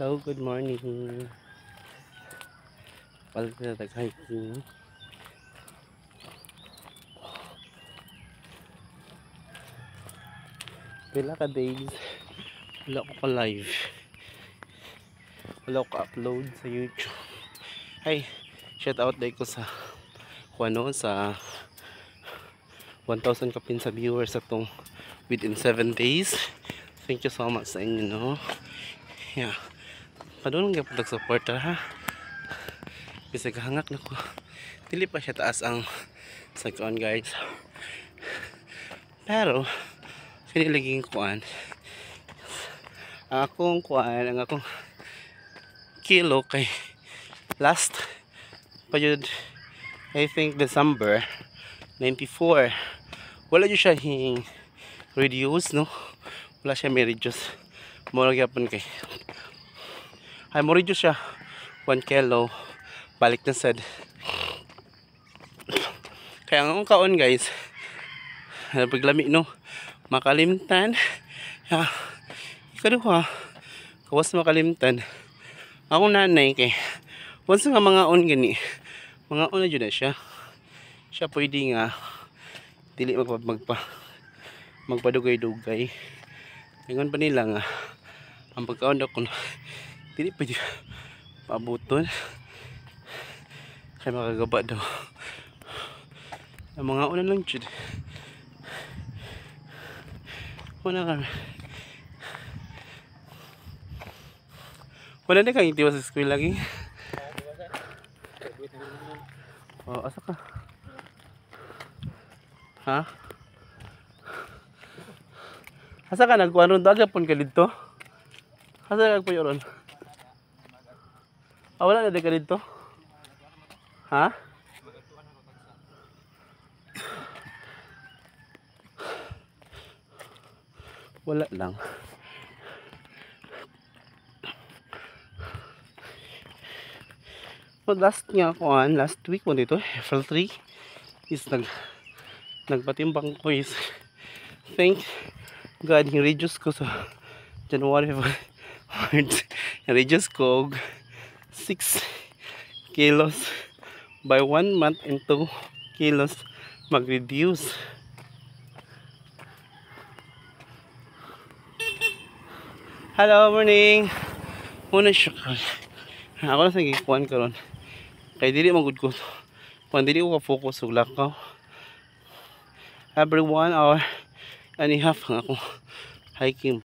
Hello, good morning. Balik na tag-hiking. Pila ka days. Wala ko ka-live. Wala ko ka-upload sa YouTube. Ay, shout out day ko sa sa 1,000 kapin sa viewers atong within 7 days. Thank you so much sa inyo, no? Yeah. Padulong ka pag-support, ha? Bisa kahangak na ko. Dili pa siya taas ang sagkuan, guys. Pero, sinilaging kuan. Ang akong kilo kay last payud, I think December 94. Wala jud siya hing reduce, no? Wala siya may reduce. Mura gyapon kay. Ay mo reduce siya 1 kilo. Balik na sad. Kaya ang kaon, guys, paglami, no, makalimtan. Ikaduha, kawas makalimtan. Akong nanay kay once nga mga on gani, mga on na dyan na siya. Siya pwede nga dili magpadugay-dugay. Ngayon pa nila nga ang pagkaon daw kung dili pwede paabuton kay makagaba daw. Ang mga una lang dyan. Wala ka. Wala na kang itiwas sa school lagi. Oh, asa ka? Ha? Asa ka nagkuhan ron? Dagapon ka dito? Asa ka po yun ron? Ah, wala na ka dito? Ha? Wala lang. So last week mo dito, April 3 is nagpatimbang ko is thank God, reduce ko sa January 5 reduce ko 6 kilos by 1 month and 2 kilos mag-reduce. Hello, morning. Muna siya. Ako na sa gikuan karon. Kay dili magud ko. Kung dili ko ka-focus og lakaw. Every 1 hour and a half ang ako hiking